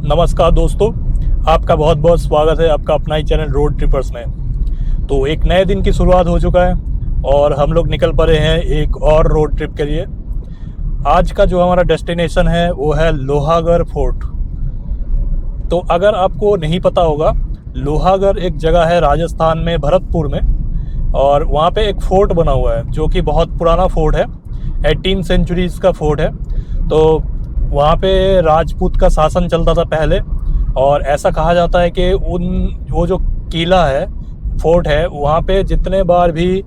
नमस्कार दोस्तों, आपका बहुत बहुत स्वागत है आपका अपना ही चैनल रोड ट्रिपर्स में। तो एक नए दिन की शुरुआत हो चुका है और हम लोग निकल पड़े हैं एक और रोड ट्रिप के लिए। आज का जो हमारा डेस्टिनेशन है वो है लोहागढ़ फोर्ट। तो अगर आपको नहीं पता होगा, लोहागढ़ एक जगह है राजस्थान में, भरतपुर में, और वहाँ पे एक फोर्ट बना हुआ है जो कि बहुत पुराना फोर्ट है, 18 सेंचुरीज़ का फोर्ट है। तो वहाँ पे राजपूत का शासन चलता था पहले, और ऐसा कहा जाता है कि वो जो किला है, फोर्ट है, वहाँ पे जितने बार भी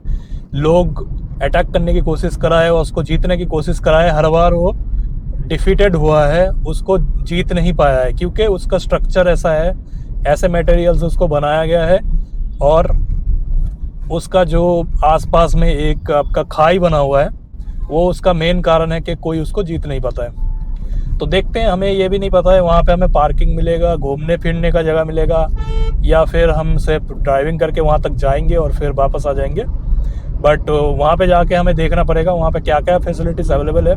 लोग अटैक करने की कोशिश करा है और उसको जीतने की कोशिश करा है, हर बार वो डिफीटेड हुआ है, उसको जीत नहीं पाया है, क्योंकि उसका स्ट्रक्चर ऐसा है, ऐसे मटेरियल से उसको बनाया गया है, और उसका जो आसपास में एक आपका खाई बना हुआ है वो उसका मेन कारण है कि कोई उसको जीत नहीं पाता है। तो देखते हैं, हमें ये भी नहीं पता है वहाँ पे हमें पार्किंग मिलेगा, घूमने फिरने का जगह मिलेगा, या फिर हम सिर्फ ड्राइविंग करके वहाँ तक जाएंगे और फिर वापस आ जाएंगे। बट वहाँ पे जाके हमें देखना पड़ेगा वहाँ पे क्या क्या फैसिलिटीज़ अवेलेबल है।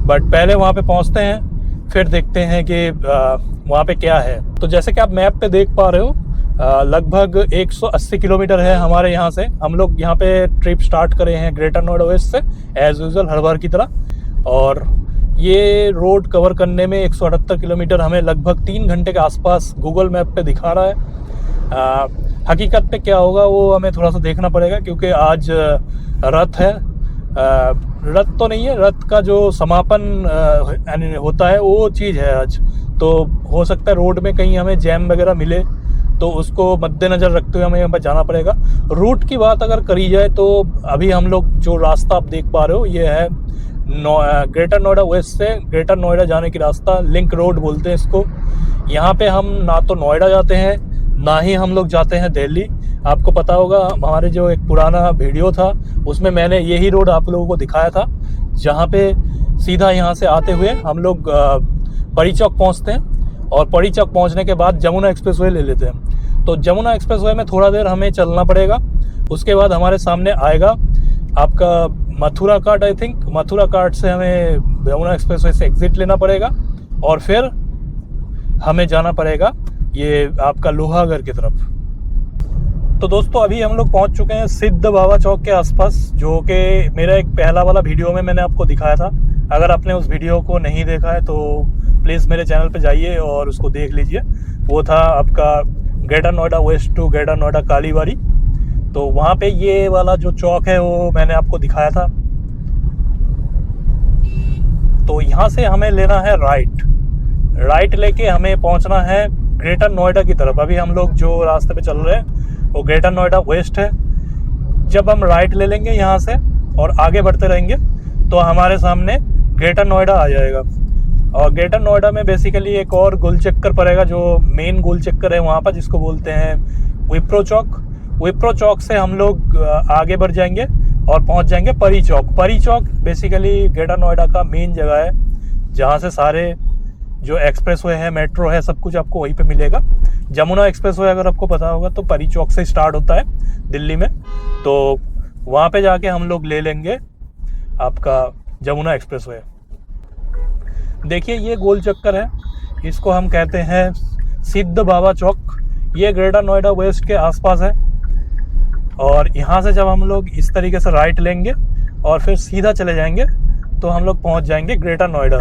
बट पहले वहाँ पे पहुँचते हैं, फिर देखते हैं कि वहाँ पे क्या है। तो जैसे कि आप मैप पे देख पा रहे हो, लगभग 180 किलोमीटर है हमारे यहाँ से। हम लोग यहाँ पे ट्रिप स्टार्ट करे हैं ग्रेटर नोएडा वेस्ट से, एज यूजुअल हर बार की तरह, और ये रोड कवर करने में 178 किलोमीटर हमें लगभग 3 घंटे के आसपास गूगल मैप पे दिखा रहा है। हकीकत पे क्या होगा वो हमें थोड़ा सा देखना पड़ेगा, क्योंकि आज रथ है। रथ तो नहीं है, रथ का जो समापन होता है वो चीज़ है आज। तो हो सकता है रोड में कहीं हमें जैम वगैरह मिले, तो उसको मद्देनज़र रखते हुए हमें यहाँ पर जाना पड़ेगा। रूट की बात अगर करी जाए तो अभी हम लोग जो रास्ता आप देख पा रहे हो, ये है ग्रेटर नोएडा वेस्ट से ग्रेटर नोएडा जाने की रास्ता, लिंक रोड बोलते हैं इसको। यहाँ पे हम ना तो नोएडा जाते हैं, ना ही हम लोग जाते हैं दिल्ली। आपको पता होगा हमारे जो एक पुराना वीडियो था उसमें मैंने यही रोड आप लोगों को दिखाया था, जहाँ पे सीधा यहाँ से आते हुए हम लोग परी चौक पहुँचते हैं, और परी चौक पहुँचने के बाद जमुना एक्सप्रेसवे ले लेते हैं। तो जमुना एक्सप्रेसवे में थोड़ा देर हमें चलना पड़ेगा, उसके बाद हमारे सामने आएगा आपका Mathura cart. I think Mathura cart से हमें जमुना एक्सप्रेसवे से एग्जिट लेना पड़ेगा, और फिर हमें जाना पड़ेगा ये आपका लोहागढ़ की तरफ। तो दोस्तों अभी हम लोग पहुंच चुके हैं सिद्ध बाबा चौक के आसपास, जो कि मेरा एक पहला वाला वीडियो में मैंने आपको दिखाया था। अगर आपने उस वीडियो को नहीं देखा है तो प्लीज़ मेरे चैनल पे जाइए और उसको देख लीजिए। वो था आपका ग्रेटर नोएडा वेस्ट टू ग्रेटर नोएडा कालीबाड़ी। तो वहाँ पे ये वाला जो चौक है वो मैंने आपको दिखाया था। तो यहाँ से हमें लेना है राइट लेके हमें पहुँचना है ग्रेटर नोएडा की तरफ। अभी हम लोग जो रास्ते पे चल रहे हैं वो ग्रेटर नोएडा वेस्ट है। जब हम राइट ले लेंगे यहाँ से और आगे बढ़ते रहेंगे तो हमारे सामने ग्रेटर नोएडा आ जाएगा, और ग्रेटर नोएडा में बेसिकली एक और गोल चक्कर पड़ेगा, जो मेन गोल चक्कर है वहाँ पर, जिसको बोलते हैं विप्रो चौक। विप्रो चौक से हम लोग आगे बढ़ जाएंगे और पहुंच जाएंगे परी चौक। परी चौक बेसिकली ग्रेटर नोएडा का मेन जगह है, जहां से सारे जो एक्सप्रेसवे है, मेट्रो है, सब कुछ आपको वहीं पे मिलेगा। जमुना एक्सप्रेसवे अगर आपको पता होगा तो परी चौक से स्टार्ट होता है दिल्ली में। तो वहाँ पे जाके हम लोग ले लेंगे आपका जमुना एक्सप्रेसवे। देखिए ये गोल चक्कर है, इसको हम कहते हैं सिद्ध बाबा चौक। ये ग्रेटर नोएडा वेस्ट के आसपास है, और यहाँ से जब हम लोग इस तरीके से राइट लेंगे और फिर सीधा चले जाएंगे तो हम लोग पहुँच जाएंगे ग्रेटर नोएडा।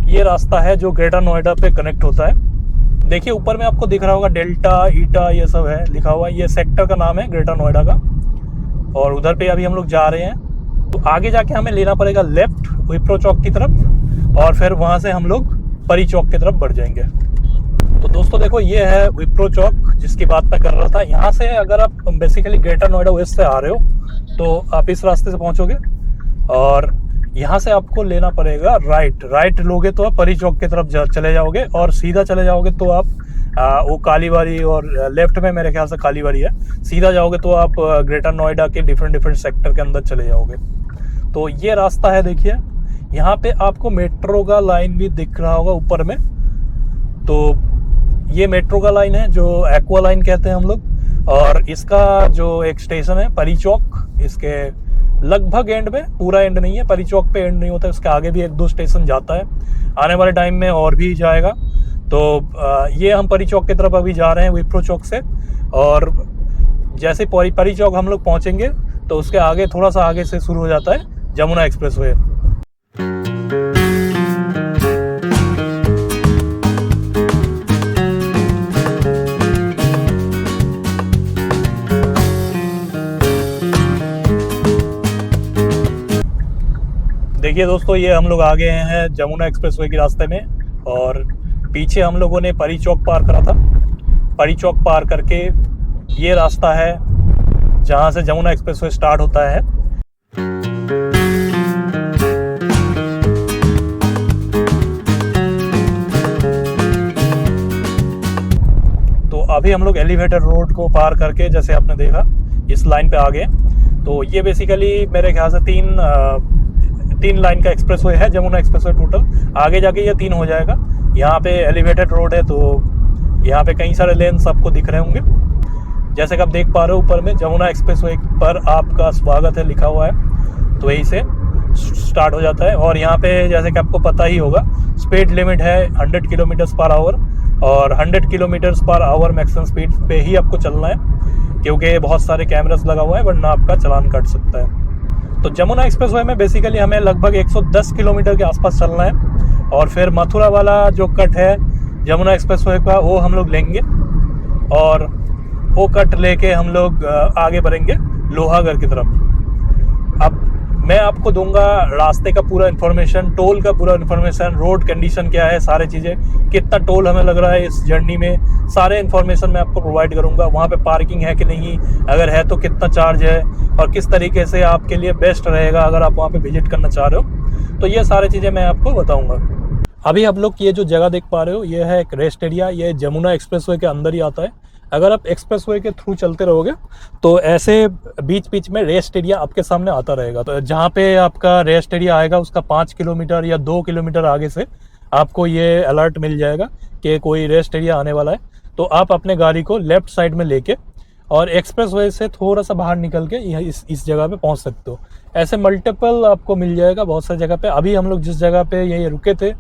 ये रास्ता है जो ग्रेटर नोएडा पे कनेक्ट होता है। देखिए ऊपर में आपको दिख रहा होगा डेल्टा, ईटा, ये सब है लिखा हुआ। ये सेक्टर का नाम है ग्रेटर नोएडा का, और उधर पे अभी हम लोग जा रहे हैं। तो आगे जाके हमें लेना पड़ेगा लेफ्ट विप्रो चौक की तरफ, और फिर वहाँ से हम लोग परी चौक की तरफ बढ़ जाएंगे। तो दोस्तों देखो ये है विप्रो चौक जिसकी बात मैं कर रहा था। यहाँ से अगर आप बेसिकली ग्रेटर नोएडा वेस्ट से आ रहे हो तो आप इस रास्ते से पहुँचोगे, और यहाँ से आपको लेना पड़ेगा राइट लोगे तो आप परी चौक की तरफ चले जाओगे, और सीधा चले जाओगे तो आप वो कालीबाड़ी, और लेफ्ट में मेरे ख्याल से कालीबाड़ी है। सीधा जाओगे तो आप ग्रेटर नोएडा के डिफरेंट सेक्टर के अंदर चले जाओगे। तो ये रास्ता है। देखिए यहाँ पे आपको मेट्रो का लाइन भी दिख रहा होगा ऊपर में। तो ये मेट्रो का लाइन है जो एक्वा लाइन कहते हैं हम लोग, और इसका जो एक स्टेशन है परी चौक, इसके लगभग एंड में, पूरा एंड नहीं है, परी चौक पे एंड नहीं होता है, उसके आगे भी एक दो स्टेशन जाता है। आने वाले टाइम में और भी जाएगा। तो ये हम परी चौक की तरफ अभी जा रहे हैं विप्रो चौक से, और जैसे परी चौक हम लोग पहुँचेंगे तो उसके आगे थोड़ा सा आगे से शुरू हो जाता है जमुना एक्सप्रेसवे। देखिए दोस्तों, ये हम लोग आ गए हैं जमुना एक्सप्रेसवे के रास्ते में, और पीछे हम लोगों ने परी चौक पार करा था। परी चौक पार करके ये रास्ता है जहाँ से जमुना एक्सप्रेसवे स्टार्ट होता है। तो अभी हम लोग एलिवेटेड रोड को पार करके, जैसे आपने देखा, इस लाइन पे आ गए। तो ये बेसिकली मेरे ख्याल से तीन लाइन का एक्सप्रेसवे है जमुना एक्सप्रेसवे टोटल। आगे जाके ये 3 हो जाएगा। यहाँ पे एलिवेटेड रोड है, तो यहाँ पे कई सारे लेन्स आपको दिख रहे होंगे। जैसे कि आप देख पा रहे हो ऊपर में जमुना एक्सप्रेसवे पर आपका स्वागत है लिखा हुआ है, तो यहीं से स्टार्ट हो जाता है। और यहाँ पे जैसे कि आपको पता ही होगा, स्पीड लिमिट है 100 किलोमीटर्स पर आवर, और 100 kilometres per hour maximum speed पे ही आपको चलना है, क्योंकि बहुत सारे कैमरास लगा हुआ है, वरना आपका चालान कट सकता है। तो जमुना एक्सप्रेसवे में बेसिकली हमें लगभग 110 किलोमीटर के आसपास चलना है, और फिर मथुरा वाला जो कट है जमुना एक्सप्रेसवे का वो हम लोग लेंगे, और वो कट लेके हम लोग आगे बढ़ेंगे लोहागढ़ की तरफ। अब मैं आपको दूंगा रास्ते का पूरा इन्फॉर्मेशन, टोल का पूरा इन्फॉर्मेशन, रोड कंडीशन क्या है, सारे चीज़ें, कितना टोल हमें लग रहा है इस जर्नी में, सारे इन्फॉर्मेशन मैं आपको प्रोवाइड करूंगा। वहाँ पे पार्किंग है कि नहीं, अगर है तो कितना चार्ज है, और किस तरीके से आपके लिए बेस्ट रहेगा अगर आप वहाँ पे विजिट करना चाह रहे हो। तो ये सारी चीज़ें मैं आपको बताऊँगा। अभी आप लोग ये जो जगह देख पा रहे हो, ये है एक रेस्ट एरिया। ये जमुना एक्सप्रेसवे के अंदर ही आता है। अगर आप एक्सप्रेसवे के थ्रू चलते रहोगे तो ऐसे बीच बीच में रेस्ट एरिया आपके सामने आता रहेगा। तो जहाँ पे आपका रेस्ट एरिया आएगा उसका 5 किलोमीटर या 2 किलोमीटर आगे से आपको ये अलर्ट मिल जाएगा कि कोई रेस्ट एरिया आने वाला है। तो आप अपने गाड़ी को लेफ्ट साइड में लेके और एक्सप्रेसवे से थोड़ा सा बाहर निकल के इस जगह पे पहुँच सकते हो। ऐसे मल्टीपल आपको मिल जाएगा बहुत सारी जगह पे। अभी हम लोग जिस जगह पे यही रुके थे,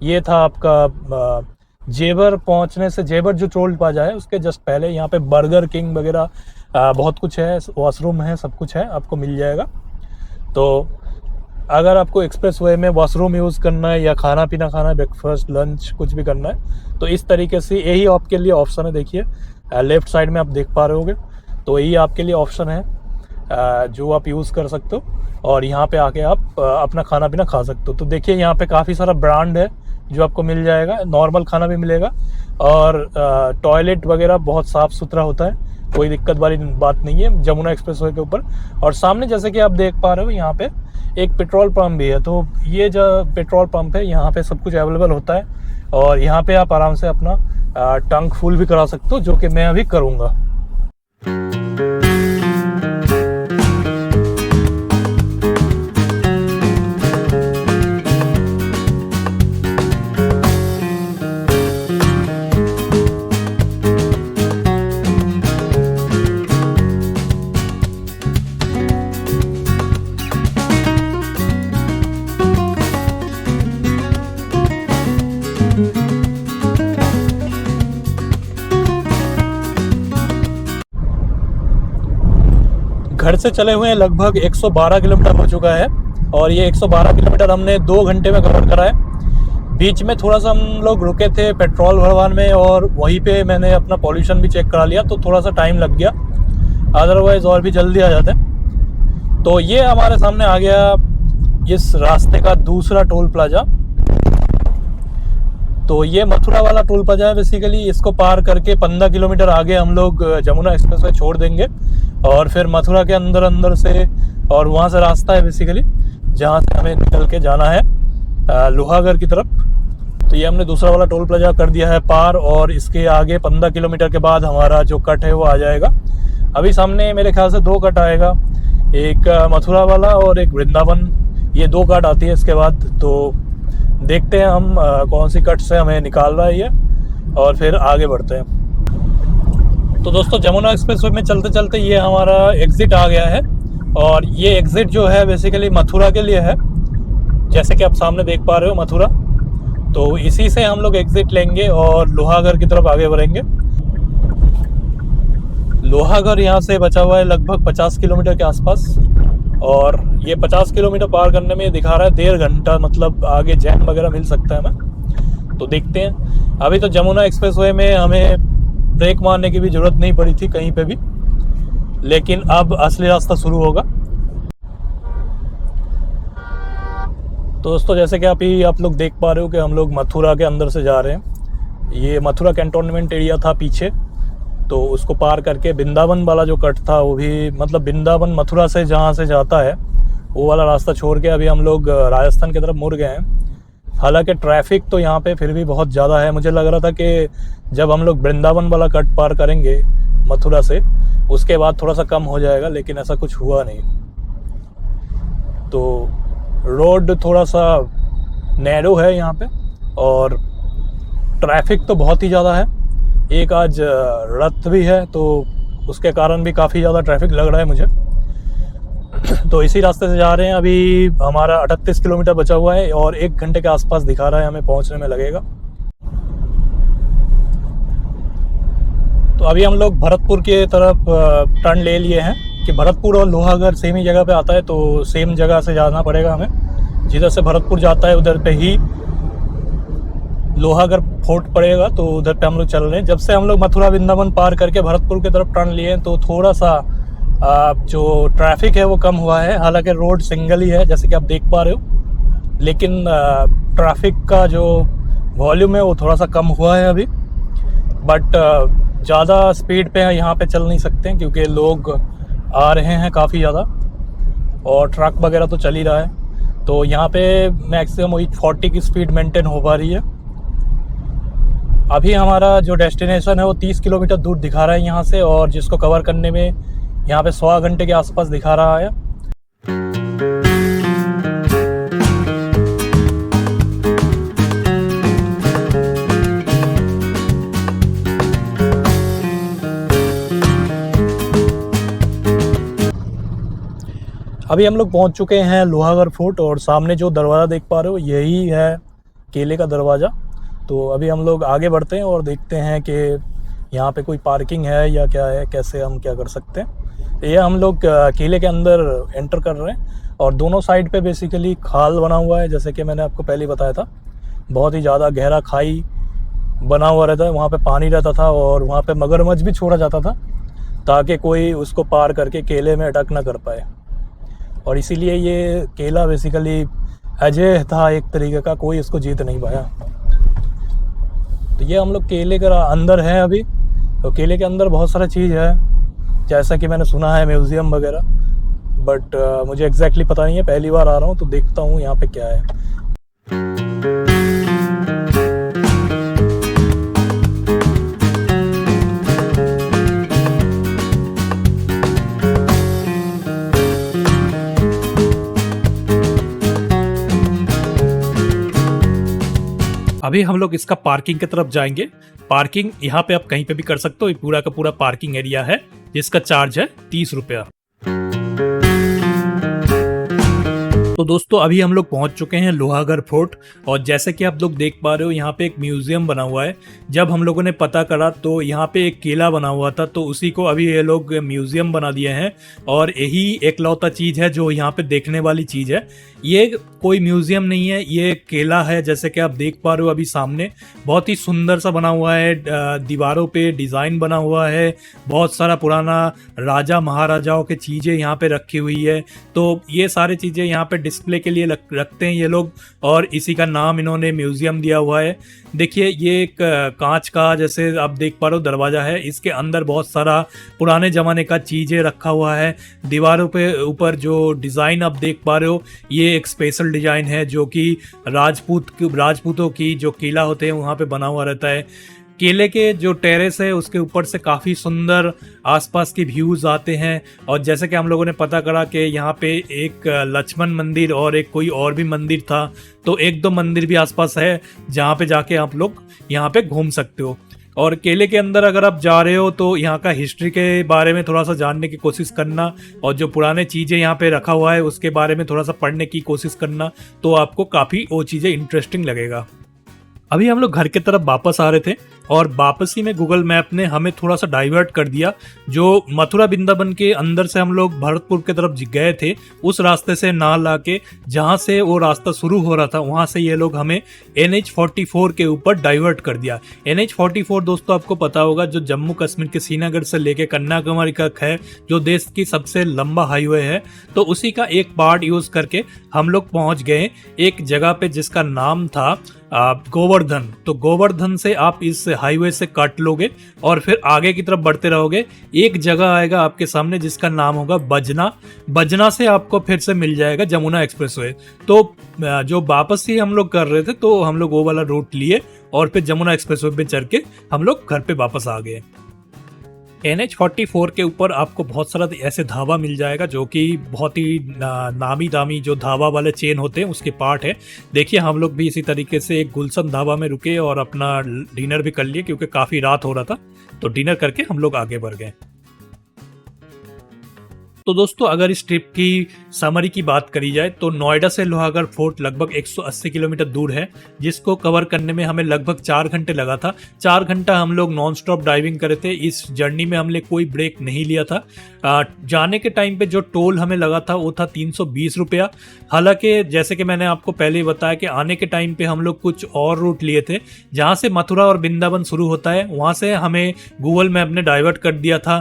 ये था आपका जेबर पहुंचने से, जेबर जो टोल प्लाजा है उसके जस्ट पहले। यहाँ पे बर्गर किंग वगैरह बहुत कुछ है, वॉशरूम है, सब कुछ है, आपको मिल जाएगा। तो अगर आपको एक्सप्रेसवे में वॉशरूम यूज़ करना है या खाना पीना खाना है, ब्रेकफास्ट लंच कुछ भी करना है, तो इस तरीके से यही आपके लिए ऑप्शन है। देखिए लेफ्ट साइड में आप देख पा रहे होगे, तो यही आपके लिए ऑप्शन है जो आप यूज़ कर सकते हो, और यहाँ पे आके आप अपना खाना पीना खा सकते हो। तो देखिए यहाँ पे काफ़ी सारा ब्रांड है जो आपको मिल जाएगा, नॉर्मल खाना भी मिलेगा, और टॉयलेट वगैरह बहुत साफ़ सुथरा होता है, कोई दिक्कत वाली बात नहीं है जमुना एक्सप्रेसवे के ऊपर। और सामने जैसे कि आप देख पा रहे हो यहाँ पे एक पेट्रोल पंप भी है। तो ये जो पेट्रोल पंप है यहाँ पे सब कुछ अवेलेबल होता है, और यहाँ पे आप आराम से अपना टंक फुल भी करा सकते हो, जो कि मैं अभी करूँगा। घर से चले हुए लगभग 112 किलोमीटर हो चुका है, और ये 112 किलोमीटर हमने 2 घंटे में कवर करा है। बीच में थोड़ा सा हम लोग रुके थे पेट्रोल भरवाने में, और वहीं पे मैंने अपना पॉल्यूशन भी चेक करा लिया, तो थोड़ा सा टाइम लग गया, अदरवाइज और भी जल्दी आ जाते। तो ये हमारे सामने आ गया इस रास्ते का दूसरा टोल प्लाजा। तो ये मथुरा वाला टोल प्लाजा है बेसिकली। इसको पार करके 15 किलोमीटर आगे हम लोग जमुना एक्सप्रेसवे छोड़ देंगे, और फिर मथुरा के अंदर से, और वहाँ से रास्ता है बेसिकली जहाँ से हमें निकल के जाना है लोहागढ़ की तरफ। तो ये हमने दूसरा वाला टोल प्लाजा कर दिया है पार, और इसके आगे 15 किलोमीटर के बाद हमारा जो कट है वो आ जाएगा। अभी सामने मेरे ख्याल से 2 कट आएगा, एक मथुरा वाला और एक वृंदावन, ये 2 कट आती है इसके बाद। तो देखते हैं हम कौन सी कट से हमें निकाल रहा है ये, और फिर आगे बढ़ते हैं। तो दोस्तों जमुना एक्सप्रेसवे में चलते चलते ये हमारा एग्ज़िट आ गया है, और ये एग्ज़िट जो है बेसिकली मथुरा के लिए है। जैसे कि आप सामने देख पा रहे हो मथुरा, तो इसी से हम लोग एग्जिट लेंगे और लोहागढ़ की तरफ आगे बढ़ेंगे। लोहागढ़ यहाँ से बचा हुआ है लगभग 50 किलोमीटर के आसपास, और ये 50 किलोमीटर पार करने में दिखा रहा है 1.5 घंटा, मतलब आगे जैम वगैरह मिल सकता है हमें। तो देखते हैं। अभी तो जमुना एक्सप्रेसवे में हमें ब्रेक मारने की भी ज़रूरत नहीं पड़ी थी कहीं पे भी, लेकिन अब असली रास्ता शुरू होगा। तो दोस्तों, जैसे कि अभी आप लोग देख पा रहे हो कि हम लोग मथुरा के अंदर से जा रहे हैं। ये मथुरा कैंटोनमेंट एरिया था पीछे, तो उसको पार करके वृंदावन वाला जो कट था वो भी, मतलब वृंदावन मथुरा से जहाँ से जाता है वो वाला रास्ता छोड़ के अभी हम लोग राजस्थान की तरफ मुड़ गए हैं। हालांकि ट्रैफिक तो यहाँ पे फिर भी बहुत ज़्यादा है। मुझे लग रहा था कि जब हम लोग वृंदावन वाला कट पार करेंगे मथुरा से, उसके बाद थोड़ा सा कम हो जाएगा, लेकिन ऐसा कुछ हुआ नहीं। तो रोड थोड़ा सा नैरो है यहाँ पे, और ट्रैफिक तो बहुत ही ज़्यादा है। एक आज रथ भी है, तो उसके कारण भी काफ़ी ज़्यादा ट्रैफिक लग रहा है मुझे। तो इसी रास्ते से जा रहे हैं। अभी हमारा 38 किलोमीटर बचा हुआ है और 1 घंटे के आसपास दिखा रहा है हमें पहुंचने में लगेगा। तो अभी हम लोग भरतपुर के तरफ टर्न ले लिए हैं कि भरतपुर और लोहागढ़ सेम ही जगह पे आता है, तो सेम जगह से जाना पड़ेगा हमें। जिधर से भरतपुर जाता है उधर पे ही लोहागढ़ फोर्ट पड़ेगा, तो उधर पे हम लोग चल रहे हैं। जब से हम लोग मथुरा वृंदावन पार करके भरतपुर की तरफ टर्न लिए हैं, तो थोड़ा सा जो ट्रैफिक है वो कम हुआ है। हालांकि रोड सिंगल ही है जैसे कि आप देख पा रहे हो, लेकिन ट्रैफिक का जो वॉल्यूम है वो थोड़ा सा कम हुआ है अभी। बट ज़्यादा स्पीड पे यहाँ पे चल नहीं सकते हैं, क्योंकि लोग आ रहे हैं काफ़ी ज़्यादा, और ट्रक वगैरह तो चल ही रहा है। तो यहाँ पे मैक्सिमम वही 40 की स्पीड मेंटेन हो पा रही है। अभी हमारा जो डेस्टिनेशन है वो 30 किलोमीटर दूर दिखा रहा है यहाँ से, और जिसको कवर करने में यहाँ पे 1.25 घंटे के आसपास दिखा रहा है। अभी हम लोग पहुँच चुके हैं लोहागढ़ फोर्ट, और सामने जो दरवाज़ा देख पा रहे हो यही है केले का दरवाज़ा। तो अभी हम लोग आगे बढ़ते हैं और देखते हैं कि यहाँ पे कोई पार्किंग है या क्या है, कैसे हम क्या कर सकते हैं। ये हम लोग किले के अंदर एंटर कर रहे हैं, और दोनों साइड पे बेसिकली खाल बना हुआ है, जैसे कि मैंने आपको पहले बताया था। बहुत ही ज़्यादा गहरा खाई बना हुआ रहता है, वहाँ पे पानी रहता था, और वहाँ पे मगरमच्छ भी छोड़ा जाता था ताकि कोई उसको पार करके केले में अटक ना कर पाए। और इसीलिए ये केला बेसिकली अजय था एक तरीके का, कोई इसको जीत नहीं पाया। तो ये हम लोग केले के अंदर हैं अभी। तो केले के अंदर बहुत सारा चीज़ है, जैसा कि मैंने सुना है म्यूज़ियम वगैरह, बट मुझे एग्जैक्टली पता नहीं है। पहली बार आ रहा हूँ, तो देखता हूँ यहाँ पे क्या है। अभी हम लोग इसका पार्किंग की तरफ जाएंगे। पार्किंग यहाँ पे आप कहीं पे भी कर सकते हो। ये पूरा का पूरा पार्किंग एरिया है, जिसका चार्ज है 30 रुपया। तो दोस्तों, अभी हम लोग पहुंच चुके हैं लोहागढ़ फोर्ट, और जैसे कि आप लोग देख पा रहे हो यहाँ पे एक म्यूजियम बना हुआ है। जब हम लोगों ने पता करा तो यहाँ पे एक केला बना हुआ था, तो उसी को अभी ये लोग म्यूजियम बना दिए हैं, और यही एकलौता चीज़ है जो यहाँ पे देखने वाली चीज़ है। ये कोई म्यूजियम नहीं है, ये केला है। जैसे कि आप देख पा रहे हो अभी सामने बहुत ही सुंदर सा बना हुआ है, दीवारों पे डिज़ाइन बना हुआ है, बहुत सारा पुराना राजा महाराजाओं की चीज़ें यहाँ पे रखी हुई है। तो ये सारी चीज़ें यहाँ पे डिस्प्ले के लिए रखते हैं ये लोग, और इसी का नाम इन्होंने म्यूजियम दिया हुआ है। देखिए, ये एक कांच का, जैसे आप देख पा रहे हो, दरवाज़ा है। इसके अंदर बहुत सारा पुराने ज़माने का चीज़ें रखा हुआ है। दीवारों पे ऊपर जो डिज़ाइन आप देख पा रहे हो, ये एक स्पेशल डिज़ाइन है जो कि राजपूतों की जो किला होते हैं वहाँ पे बना हुआ रहता है। केले के जो टेरेस है उसके ऊपर से काफ़ी सुंदर आसपास के व्यूज़ आते हैं। और जैसे कि हम लोगों ने पता करा कि यहाँ पे एक लक्ष्मण मंदिर और एक कोई और भी मंदिर था, तो 1-2 मंदिर भी आसपास है जहाँ पे जाके आप लोग यहाँ पे घूम सकते हो। और केले के अंदर अगर आप जा रहे हो तो यहाँ का हिस्ट्री के बारे में थोड़ा सा जानने की कोशिश करना, और जो पुराने चीज़ें यहाँ पे रखा हुआ है उसके बारे में थोड़ा सा पढ़ने की कोशिश करना, तो आपको काफ़ी वो चीज़ें इंटरेस्टिंग लगेगा। अभी हम लोग घर की तरफ वापस आ रहे थे और वापसी में गूगल मैप ने हमें थोड़ा सा डाइवर्ट कर दिया। जो मथुरा वृंदावन के अंदर से हम लोग भरतपुर की तरफ गए थे उस रास्ते से ना लाके जहाँ से वो रास्ता शुरू हो रहा था वहाँ से ये लोग हमें NH44 के ऊपर डाइवर्ट कर दिया। NH44 दोस्तों आपको पता होगा जो जम्मू कश्मीर के श्रीनगर से लेके कन्याकुमारी तक है, जो देश की सबसे लंबा हाईवे है। तो उसी का एक पार्ट यूज करके हम लोग पहुंच गए एक जगह पे जिसका नाम था गोवर्धन। तो गोवर्धन से आप इस हाईवे से काट लोगे और फिर आगे की तरफ बढ़ते रहोगे। एक जगह आएगा आपके सामने जिसका नाम होगा बजना। बजना से आपको फिर से मिल जाएगा जमुना एक्सप्रेसवे। तो जो वापस ही हम लोग कर रहे थे तो हम लोग वो वाला रूट लिए और फिर जमुना एक्सप्रेसवे पे चढ़ के हम लोग घर पे वापस आ गए। NH44 के ऊपर आपको बहुत सारा ऐसे ढाबा मिल जाएगा जो कि बहुत ही नामी दामी जो ढाबा वाले चेन होते हैं उसके पार्ट है। देखिए हम लोग भी इसी तरीके से एक गुलशन ढाबा में रुके और अपना डिनर भी कर लिए क्योंकि काफ़ी रात हो रहा था। तो डिनर करके हम लोग आगे बढ़ गए। तो दोस्तों अगर इस ट्रिप की समरी की बात करी जाए तो नोएडा से लोहागढ़ फोर्ट लगभग 180 किलोमीटर दूर है, जिसको कवर करने में हमें लगभग 4 घंटे लगा था। 4 घंटा हम लोग नॉन स्टॉप ड्राइविंग करे थे। इस जर्नी में हमने कोई ब्रेक नहीं लिया था। जाने के टाइम पे जो टोल हमें लगा था वो था 320 रुपया। हालांकि जैसे कि मैंने आपको पहले ही बताया कि आने के टाइम पे हम लोग कुछ और रूट लिए थे जहाँ से मथुरा और वृंदावन शुरू होता है, वहाँ से हमें गूगल मैप ने डाइवर्ट कर दिया था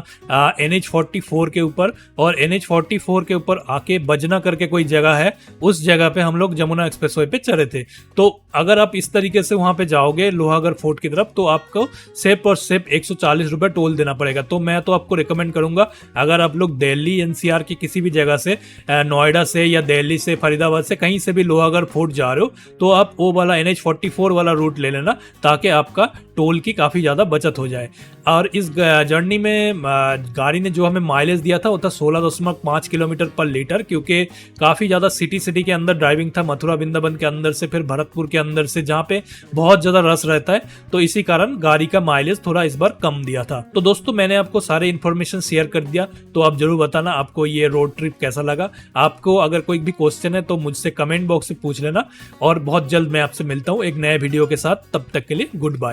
NH44 के ऊपर। और NH44 के ऊपर आके बजना करके कोई जगह है, उस जगह पे हम लोग जमुना एक्सप्रेसवे पे चढ़े थे। तो अगर आप इस तरीके से वहां पे जाओगे लोहागढ़ फोर्ट की तरफ तो आपको सिर्फ और सिर्फ 140 रुपए टोल देना पड़ेगा। तो मैं तो आपको रिकमेंड करूंगा अगर आप लोग दिल्ली NCR की किसी भी जगह से, नोएडा से या दिल्ली से, फरीदाबाद से, कहीं से भी लोहागढ़ फोर्ट जा रहे हो तो आप वो वाला NH44 वाला रूट ले लेना ताकि आपका टोल की काफ़ी ज़्यादा बचत हो जाए। और इस जर्नी में गाड़ी ने जो हमें माइलेज दिया था वो था 16.5 किलोमीटर पर लीटर, क्योंकि काफ़ी ज़्यादा सिटी के अंदर ड्राइविंग था, मथुरा वृंदावन के अंदर से, फिर भरतपुर के अंदर से, जहाँ पे बहुत ज़्यादा रस रहता है। तो इसी कारण गाड़ी का माइलेज थोड़ा इस बार कम दिया था। तो दोस्तों मैंने आपको सारे इन्फॉर्मेशन शेयर कर दिया। तो आप जरूर बताना आपको ये रोड ट्रिप कैसा लगा। आपको अगर कोई भी क्वेश्चन है तो मुझसे कमेंट बॉक्स से पूछ लेना। और बहुत जल्द मैं आपसे मिलता हूँ एक नए वीडियो के साथ। तब तक के लिए गुड बाय।